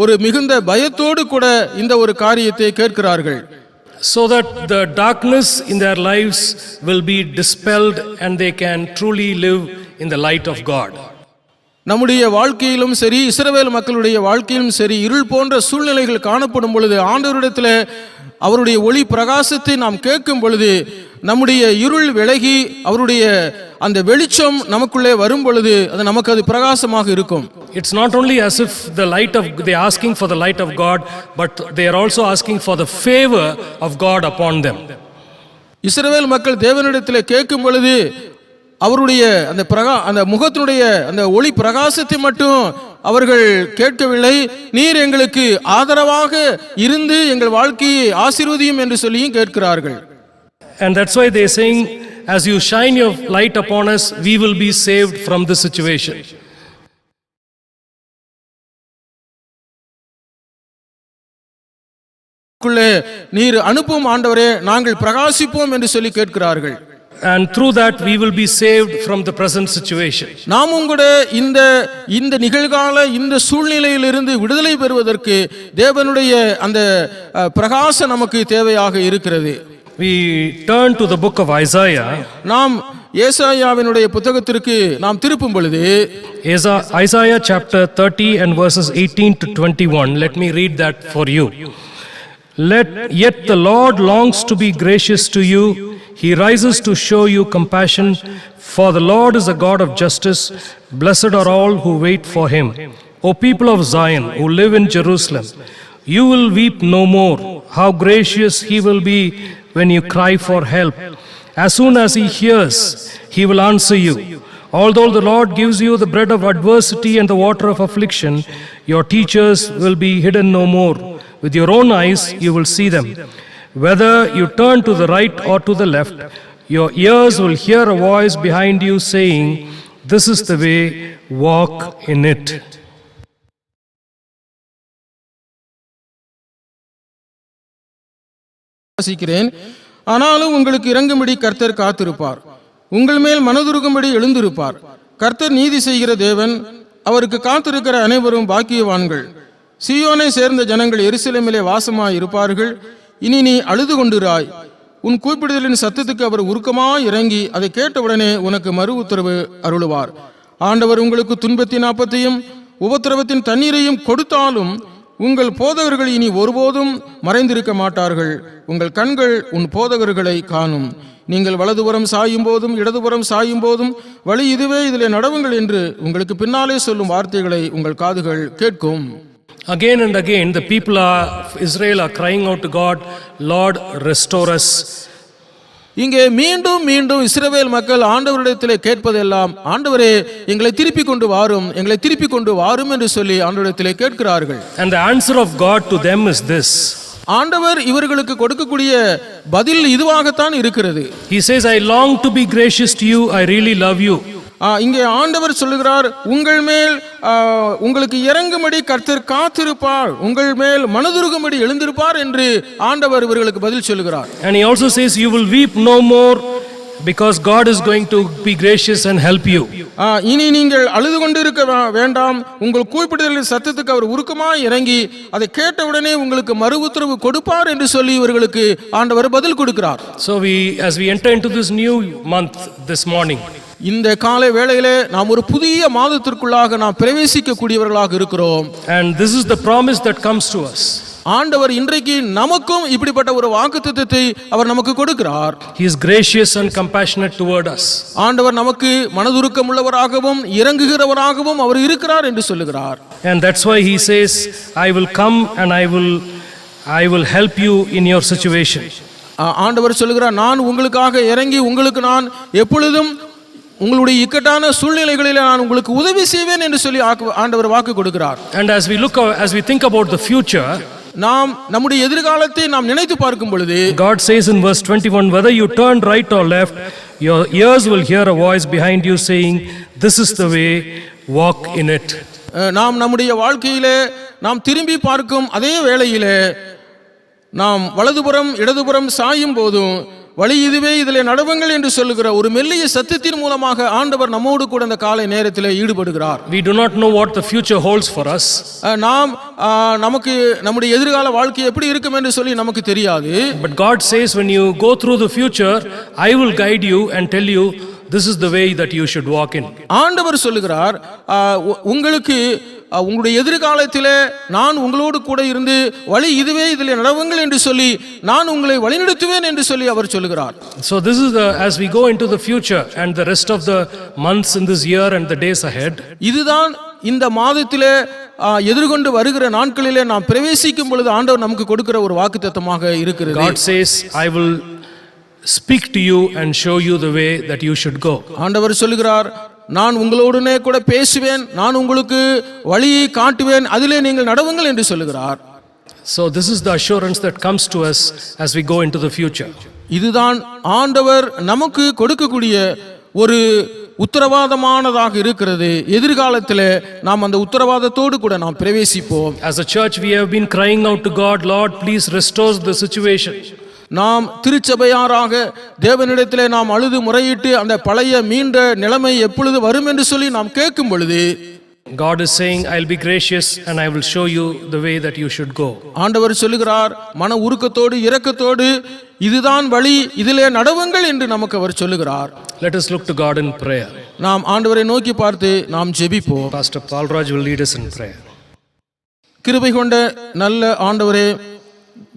Speaker 3: ஒரு மிகுந்த பயத்தோடு கூட இந்த ஒரு காரியத்தை கேட்கிறார்கள்.
Speaker 2: So that the darkness in their lives will be dispelled and they can truly live in the light of God.
Speaker 3: நம்முடைய வாழ்க்கையிலும் சரி, இஸ்ரவேல் மக்களுடைய வாழ்க்கையிலும் சரி, இருள் போன்ற சூழ்நிலைகள் காணப்படும் பொழுது ஆண்டவரிடத்தில் அவருடைய ஒளி பிரகாசத்தை நாம் கேட்கும் பொழுது நம்முடைய இருள் விலகி அவருடைய அந்த வெளிச்சம் நமக்குள்ளே வரும் பொழுது நமக்கு அது பிரகாசமாக இருக்கும்.
Speaker 2: It's not only as if the light of they are asking for the light of God, but they are also asking for the favor of God upon them.
Speaker 3: இஸ்ரவேல் மக்கள் தேவனிடத்தில் கேட்கும் பொழுது அவருடைய அந்த முகத்தினுடைய அந்த ஒளி பிரகாசத்தை மட்டும் அவர்கள் கேட்கவில்லை, நீர் எங்களுக்கு ஆதரவாக இருந்து எங்கள் வாழ்க்கையை ஆசீர்வதியும் என்று சொல்லியும் கேட்கிறார்கள்.
Speaker 2: And that's why they are saying, as you shine your light upon us, we will be saved from this situation.
Speaker 3: நீர் அனுப்பும் ஆண்டவரே, நாங்கள் பிரகாசிப்போம் என்று சொல்லி கேட்கிறார்கள்.
Speaker 2: And through that we will be saved from the present situation.
Speaker 3: நாமும் கூட இந்த நிகழ்கால இந்த சூழ்நிலையிலிருந்து விடுதலை பெறுவதற்கு தேவனுடைய அந்த பிரகாசம் நமக்கு தேவையாக இருக்கிறது.
Speaker 2: We turn to the book of Isaiah.
Speaker 3: நாம் ஏசாயாவினுடைய புத்தகத்திற்கு நாம் திருப்பும் பொழுது
Speaker 2: Isaiah chapter 30 and verses 18 to 21. Let me read that for you. Yet the Lord longs to be gracious to you. He rises to show you compassion, for the Lord is a God of justice. Blessed are all who wait for him. O people of Zion, who live in Jerusalem, you will weep no more. How gracious he will be when you cry for help. As soon as he hears, he will answer you. Although the Lord gives you the bread of adversity and the water of affliction, your teachers will be hidden no more. With your own eyes you will see them. Whether you turn to the right or to the left, your ears will hear a voice behind you saying, "This is the way, walk in it."
Speaker 3: ஆனாலும் உங்களுக்கு இறங்கும்படி கர்த்தர் காத்திருப்பார், உங்கள் மேல் மனதுருகும்படி எழுந்திருப்பார். கர்த்தர் நீதி செய்கிற தேவன், அவருக்கு காத்திருக்கிற அனைவரும் பாக்கியவான்கள். சீயோனை சேர்ந்த ஜனங்கள் எருசலேமிலே வாசமாய் இருப்பார்கள். இனி நீ அழுது கொண்டிராய், உன் கூப்பிடுதலின் சத்தத்துக்கு அவர் உருக்கமாய் இறங்கி அதை கேட்டவுடனே உனக்கு மறு உத்தரவு அருளுவார். ஆண்டவர் உங்களுக்கு துன்பத்தின் ஆபத்தையும் உபத்திரவத்தின் தண்ணீரையும் கொடுத்தாலும் உங்கள் போதகர்கள் இனி ஒருபோதும் மறைந்திருக்க மாட்டார்கள். உங்கள் கண்கள் உன் போதகர்களை காணும். நீங்கள் வலதுபுறம் சாயும் போதும் இடதுபுறம் சாயும் போதும் வழி இதுவே, இதிலே நடவுங்கள் என்று உங்களுக்கு பின்னாலே சொல்லும் வார்த்தைகளை உங்கள் காதுகள் கேட்கும்.
Speaker 2: Again and again the people of Israel are crying out to God, Lord, restore us.
Speaker 3: இங்கே மீண்டும் மீண்டும் இஸ்ரவேல் மக்கள் ஆண்டவரிடத்திலே கேட்பதெல்லாம், ஆண்டவரே எங்களை திருப்பி கொண்டு வாரும், எங்களை திருப்பி கொண்டு வாரும் என்று சொல்லி ஆண்டவரிடத்திலே கேட்கிறார்கள்.
Speaker 2: And the answer of God to them is this.
Speaker 3: ஆண்டவர் இவர்களுக்கு கொடுக்கக்கூடிய பதில் இதுவாகத்தான் இருக்கிறது.
Speaker 2: He says, I long to be gracious to you, I really love you.
Speaker 3: இங்கே ஆண்டவர் சொல்லுகிறார், உங்கள் மேல் உங்களுக்கு இறங்கும்படி கர்த்தர் காத்திருப்பார், உங்கள் மேல் மனதுருகும்படி எழுந்திருப்பார் என்று ஆண்டவர் இவர்களுக்கு பதில் சொல்லுகிறார்.
Speaker 2: And he also says, you will weep no more, because God is going to be gracious and help you.
Speaker 3: இனி நீங்கள் அழுது கொண்டிருக்க வேண்டாம், உங்கள் கூப்பிடுதலின் சத்தத்துக்கு அவர் உருக்கமாய் இறங்கி அதை கேட்டவுடனே உங்களுக்கு மறு உத்தரவு கொடுப்பார் என்று சொல்லி இவர்களுக்கு ஆண்டவர் பதில் கொடுக்கிறார்.
Speaker 2: So as we enter into this new month this morning,
Speaker 3: இந்த காலை வேளையிலே நாம் ஒரு புதிய மாதத்திற்குள்ளாக நாம் பிரவேசிக்க கூடியவர்களாக இருக்கிறோம்.
Speaker 2: And this is the promise that comes to us.
Speaker 3: ஆண்டவர் இன்றைக்கு நமக்கும் இப்படிப்பட்ட ஒரு வாக்குத்தத்தத்தை அவர் நமக்கு கொடுக்கிறார்.
Speaker 2: He is gracious and compassionate toward us.
Speaker 3: ஆண்டவர் நமக்கு மனதுருக்கம் உள்ளவராகவும் இறங்குகிறவராகவும் அவர் இருக்கிறார் என்று சொல்லுகிறார்.
Speaker 2: And that's why he says, I will come and I will help you in your situation.
Speaker 3: ஆண்டவர் சொல்லுகிறார், நான் உங்களுக்காக இறங்கி உங்களுக்கு நான் எப்பொழுதும் உங்களுடைய இக்கட்டான சூழ்நிலைகளில் நான் உங்களுக்கு உதவி செய்வேன் என்று சொல்லி ஆண்டவர் வாக்கு கொடுக்கிறார்.
Speaker 2: And as we think about the future,
Speaker 3: நாம் நம்முடைய எதிர்காலத்தை நாம் நினைத்து பார்க்கும் பொழுது
Speaker 2: God says in verse 21, whether you turn right or left, your ears will hear a voice behind you saying, this is the way, walk in it.
Speaker 3: நாம் நம்முடைய வாழ்க்கையிலே நாம் திரும்பி பார்க்கும் அதே வேளையிலே நாம் வலதுபுறம் இடதுபுறம் சாயும் போதும் வழி இதுவே, இதிலே நடவுங்கள் என்று சொல்லுகிற ஒரு மெல்லிய சத்தத்தின் மூலமாக ஆண்டவர் நம்மோடு கூட இந்த காலை நேரத்தில் ஈடுபடுகிறார்.
Speaker 2: We do not know what the future holds for us.
Speaker 3: நமக்கு நம்முடைய எதிர்கால வாழ்க்கை எப்படி இருக்கும் என்று சொல்லி நமக்கு தெரியாது.
Speaker 2: But God says, when you go through the future, I will guide you and tell you this is the way that you should walk in.
Speaker 3: ஆண்டவர் சொல்லுகிறார், உங்களுக்கு உங்களுடைய எதிர்காலத்திலே நான் உங்களோடு கூட இருந்து வழி இதுவே, இதில் நடவுங்கள் என்று சொல்லி நான் உங்களை வழிநடத்துவேன் என்று சொல்லி அவர் சொல்லுகிறார்.
Speaker 2: So this is as we go into the future and the rest of the months in this year and the days ahead,
Speaker 3: இதுதான் இந்த மாதத்திலே எதிர்கொண்டு வருகிற நாட்களிலே நாம் பிரவேசிக்கும் பொழுது ஆண்டவர் நமக்கு கொடுக்கிற ஒரு வாக்குத்தத்தமாக இருக்கிறது.
Speaker 2: God says, I will speak to you and show you the way that you should go.
Speaker 3: ஆண்டவர் சொல்லுகிறார், நான் உங்களோடனே கூட பேசுவேன், நான் உங்களுக்கு வழியை காட்டுவேன், அதிலே நீங்கள் நடவுங்கள் என்று சொல்லுகிறார்.
Speaker 2: So this is the assurance that comes to us as we go into the future.
Speaker 3: இதுதான் ஆண்டவர் நமக்கு கொடுக்கக்கூடிய ஒரு உத்தரவாதமானதாக இருக்கிறது. எதிர்காலத்தில் நாம் அந்த உத்தரவாதத்தோடு கூட நாம் பிரவேசிப்போம்.
Speaker 2: As a church we have been crying out to God, Lord, please restore the situation.
Speaker 3: நாம் திருச்சபையாராக தேவனிடத்திலே நாம் அழுது முறையிட்டு அந்த பழைய மீண்ட நிலைமை எப்பொழுது வரும் என்று சொல்லி நாம் கேட்கும் பொழுது
Speaker 2: God is saying, I'll be gracious and I will show you the way that you should go.
Speaker 3: ஆண்டவர் சொல்லுகிறார், மன உருக்கத்தோடு இரக்கத்தோடு இதுதான் வழி, இதிலே நடவுங்கள் என்று நமக்கு அவர் சொல்லுகிறார்.
Speaker 2: Let us look to God in prayer.
Speaker 3: நாம் ஆண்டவரை நோக்கி பார்த்து நாம் ஜெபிப்போம்.
Speaker 2: Pastor Paul Raj will lead us in prayer.
Speaker 3: கிருபை கொண்ட நல்ல ஆண்டவரே,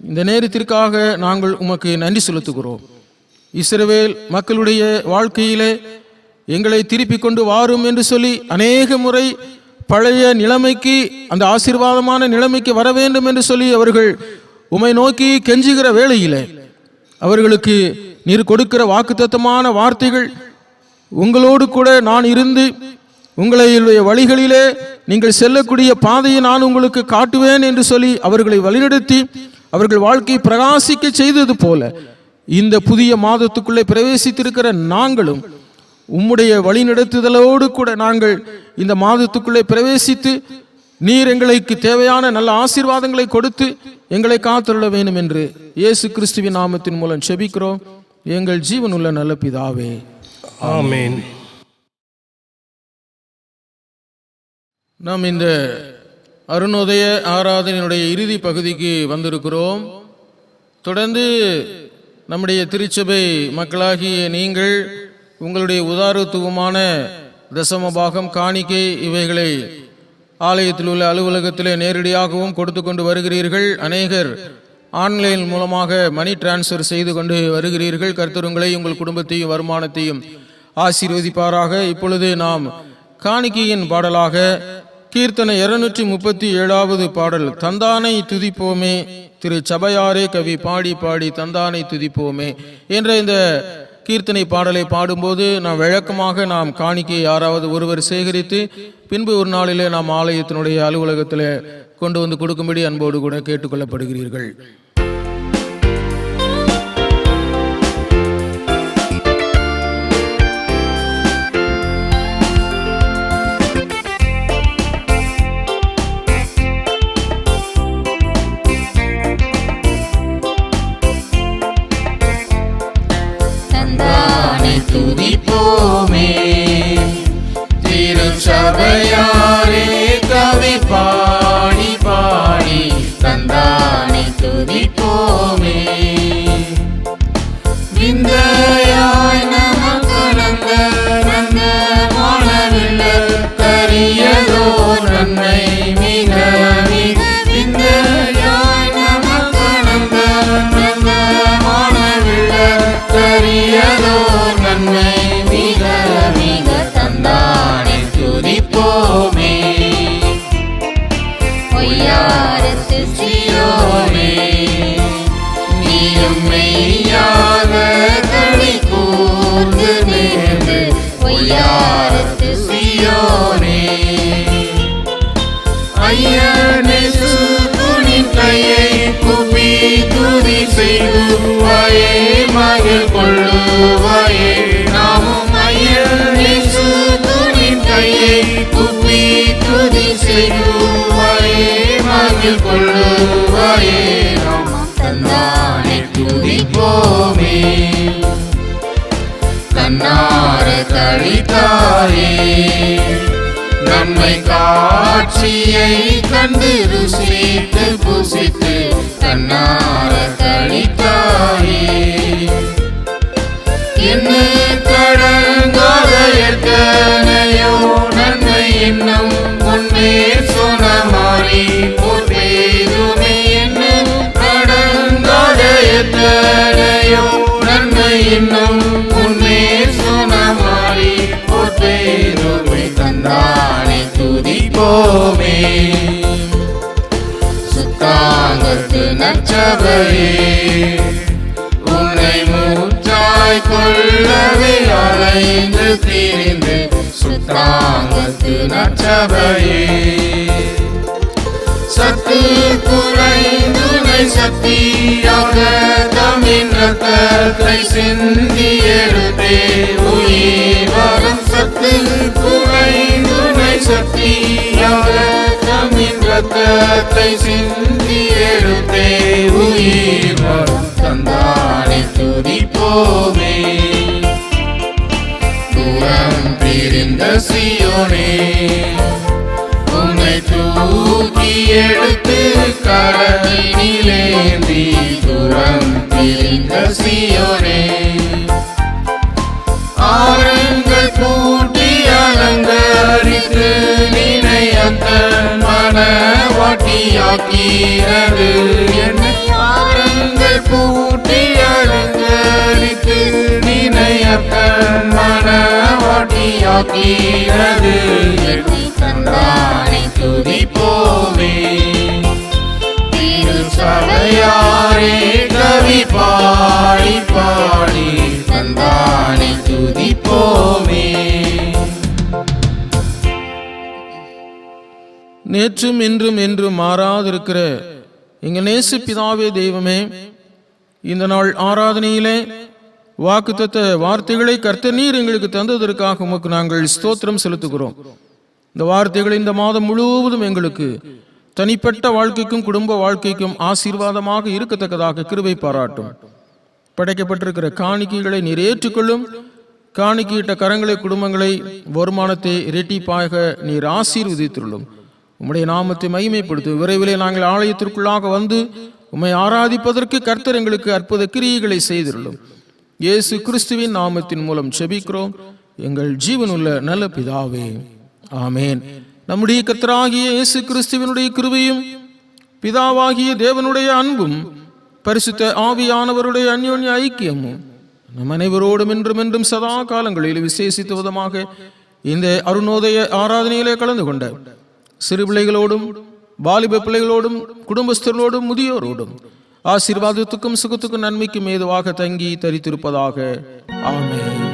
Speaker 3: இந்த நேரத்திற்காக நாங்கள் உமக்கு நன்றி செலுத்துகிறோம். இஸ்ரவேல் மக்களுடைய வாழ்க்கையிலே எங்களை திருப்பி கொண்டு வாரும் என்று சொல்லி அநேக முறை பழைய நிலைமைக்கு, அந்த ஆசீர்வாதமான நிலைமைக்கு வர வேண்டும் என்று சொல்லி அவர்கள் உம்மை நோக்கி கெஞ்சுகிற வேளையிலே அவர்களுக்கு நீர் கொடுக்கிற வாக்குத்தத்தமான வார்த்தைகள், உங்களோடு கூட நான் இருந்து உங்களுடைய வழிகளிலே நீங்கள் செல்லக்கூடிய பாதையை நான் உங்களுக்கு காட்டுவேன் என்று சொல்லி அவர்களை வழிநடத்தி அவர்கள் வாழ்க்கையை பிரகாசிக்க செய்தது போல இந்த புதிய மாதத்துக்குள்ளே பிரவேசித்திருக்கிற நாங்களும் உம்முடைய வழிநடத்துதலோடு கூட நாங்கள் இந்த மாதத்துக்குள்ளே பிரவேசித்து நீர் எங்களுக்கு தேவையான நல்ல ஆசீர்வாதங்களை கொடுத்து எங்களை காத்துள்ள வேண்டும் என்று இயேசு கிறிஸ்துவின் நாமத்தின் மூலம் செபிக்கிறோம் எங்கள் ஜீவனுள்ள நல்ல பிதாவே,
Speaker 2: ஆமென்.
Speaker 3: நாம் இந்த அருணோதய ஆராதனையினுடைய இறுதி பகுதிக்கு வந்திருக்கிறோம். தொடர்ந்து நம்முடைய திருச்சபை மக்களாகிய நீங்கள் உங்களுடைய உதாரத்துவமான தசம பாகம், காணிக்கை இவைகளை ஆலயத்தில் உள்ள அலுவலகத்திலே நேரடியாகவும் கொடுத்து கொண்டு வருகிறீர்கள். அநேகர் ஆன்லைன் மூலமாக மணி டிரான்ஸ்ஃபர் செய்து கொண்டு வருகிறீர்கள். கர்த்தர் உங்களை, உங்கள் குடும்பத்தையும் வருமானத்தையும் ஆசீர்வதிப்பாராக. இப்பொழுது நாம் காணிக்கையின் பாடலாக கீர்த்தனை 237வது பாடல், தந்தானை துதிப்போமே, திரு சபையாரே கவி பாடி பாடி தந்தானை துதிப்போமே என்ற இந்த கீர்த்தனை பாடலை பாடும்போது நாம் வழக்கமாக நாம் காணிக்கையை யாராவது ஒருவர் சேகரித்து பின்பு ஒரு நாளிலே நாம் ஆலயத்தினுடைய அலுவலகத்தில் கொண்டு வந்து கொடுக்கும்படி அன்போடு கூட கேட்டுக்கொள்ளப்படுகிறீர்கள்.
Speaker 4: துதிப்போமே, திருச்சபையாரே கவி பாடி பாடி தந்தானை துதிப்போமே. விந்தையாய் நமக்கு நந்த நந்த மாணவில்ல கரியதோ நன்மை மிக மிக. விந்தையாய் நமக்கு நந்த நந்த மாணவில்ல கரியதோ நன்மை மிக மிக. தந்தானை துதிப்போமே, பொய்யாரத்து சீயோனே, நீயும் மெய்யாக களி கூர்ந்து நேர்ந்து. பொய்யாரத்து சீயோனே, ஐயனே சுகுனின் கையை குப்பி துதி செய்வாயே, மகிழ் கொள்ளுவாயே. நாமும் ஐயனே சுகுனின் கையை குப்பி துதி செய்வாயே, மகிழ் கொள்ளுவாயே. நாம் தந்தானை துதிப்போமே, கண்ணார கழித்தாயே, நன்மை காட்சியை கண்டு ருசித்து புசித்து கண்ணார கழித்தாயே. என்ன கடங்கா எத்தனையோ நன்மை என்னும் முன்னே சொன்னமாறி போற்றேதுமே என்னும் நடந்தாத எத்தனையோ நன்மை என்னும் முன்னே சொன்னமாறி போற்றேதுமே தந்தானே துதிப்போமே. சுத்தாங்கத்து நற்சபையே உன்னை மூச்சாய் கொள்ளவே அலைந்து திரிந்து சுத்தாங்கத்து நற்சபையே சத்து குறைந்துனை சக்தியாக தமிழ் ரத்தத்தை சிந்தி எடுத்தே உயிர் வரும் சத்து குறைந்துனை சக்தியாக தமிழ் ரத்தத்தை சிந்தி எடுத்தே உயிர் வரும் தந்தானே துதிப்போமே. தூரம் பிரிந்த சீயோனே உன்னை தூக்கி எடுத்து கரத்தினிலேந்தி தூரம் பிரிந்த சீயோனே ஆரங்கள் கூட்டி அலங்கரித்து நினையத்தன் மனவாட்டியாக்கிறது என்னை ஆரங்கள் கூட்டி அலங்கரித்து நினையத்தன் மனவாட்டியாக்கிறது என்னை தந்தானே துதிப்போமே. திருச்சபையாரே கவி பாடி பாடி தந்தானே துதிப்போமே.
Speaker 3: நேற்றும் இன்றும் என்றும் மாறாதிருக்கிற எங்கள் நேச பிதாவே தெய்வமே, இந்த நாள் ஆராதனையிலே வாக்குத்தத்த வார்த்தைகளை கர்த்தர் நீர் எங்களுக்கு தந்ததற்காக உமக்கு நாங்கள் ஸ்தோத்திரம் செலுத்துகிறோம். இந்த வார்த்தைகள் இந்த மாதம் முழுவதும் எங்களுக்கு தனிப்பட்ட வாழ்க்கைக்கும் குடும்ப வாழ்க்கைக்கும் ஆசீர்வாதமாக இருக்கத்தக்கதாக கிருபை பாராட்டும். படைக்கப்பட்டிருக்கிற காணிக்கைகளை நீர் ஏற்றுக்கொள்ளும். காணிக்கையிட்ட கரங்களை, குடும்பங்களை, வருமானத்தை இரட்டிப்பாக நீர் ஆசீர்வதித்துள்ளும். உம்முடைய நாமத்தை மகிமைப்படுத்து. விரைவிலே நாங்கள் ஆலயத்திற்குள்ளாக வந்து உம்மை ஆராதிப்பதற்கு கர்த்தர் எங்களுக்கு அற்புத கிரியைகளை செய்துள்ளோம். இயேசு கிறிஸ்துவின் நாமத்தின் மூலம் செபிக்கிறோம் எங்கள் ஜீவனுள்ள நல்ல பிதாவே, ஆமேன். நம்முடைய கர்த்தராகிய இயேசு கிறிஸ்துவினுடைய கிருபையும் பிதாவாகிய தேவனுடைய அன்பும் பரிசுத்த ஆவியானவருடைய அந்யோன்ய ஐக்கியமும் நம் அனைவரோடும் என்றும் என்றும் சதா காலங்களில் விசேஷித்த விதமாக இந்த அருணோதய ஆராதனையிலே கலந்து கொண்ட சிறு பிள்ளைகளோடும் வாலிப பிள்ளைகளோடும் குடும்பஸ்தர்களோடும் முதியோரோடும் ஆசீர்வாதத்துக்கும் சுகத்துக்கும் நன்மைக்கும் ஏதுவாக தங்கி தரித்திருப்பதாக. ஆமென்.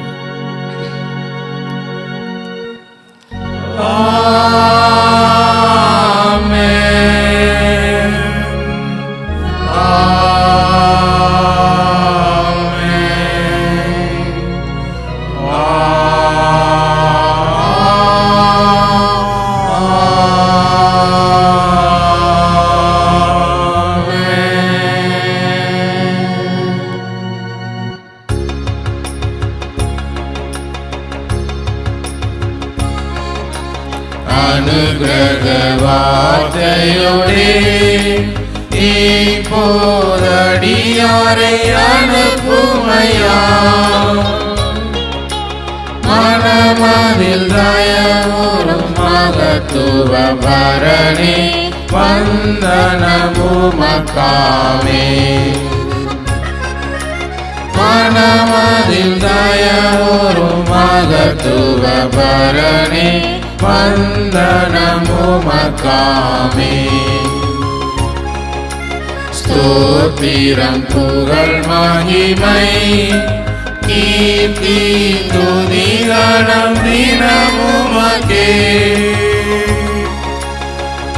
Speaker 4: அனுகிரக வார்த்தையோடே இப்போதடியாரை அனுப்புமையா மனமதில் தயவுறும் மகத்துவ பரணி வந்தனமுமக்காமே மனமதில் தயவுறும் மகத்துவ பரணி வந்தனமுமக்காமே ஸ்தோத்திரம் புகழ் மகிமை கீர்த்தி துதிகணம் தினமுமக்கே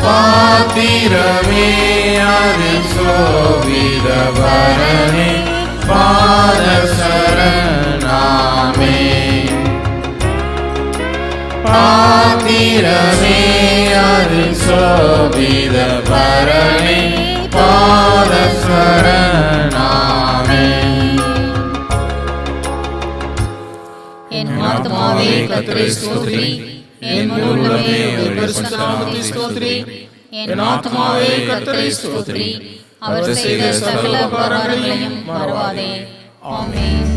Speaker 4: பாத்திரமே அதில் சோபித பரணி பாத சரணாமே பாத்திரமே அதில் சோபித பரணி பாத சரணாமே
Speaker 1: என் ஆத்துமாவே கர்த்தரை ஸ்தோத்திரி, என் முழு உள்ளமே அவர் பரிசுத்த நாமத்தை ஸ்தோத்திரி. என் ஆத்துமாவே கர்த்தரை ஸ்தோத்திரி, அவர் செய்த சகல உபகாரங்களையும் மறவாதே. ஆமென்.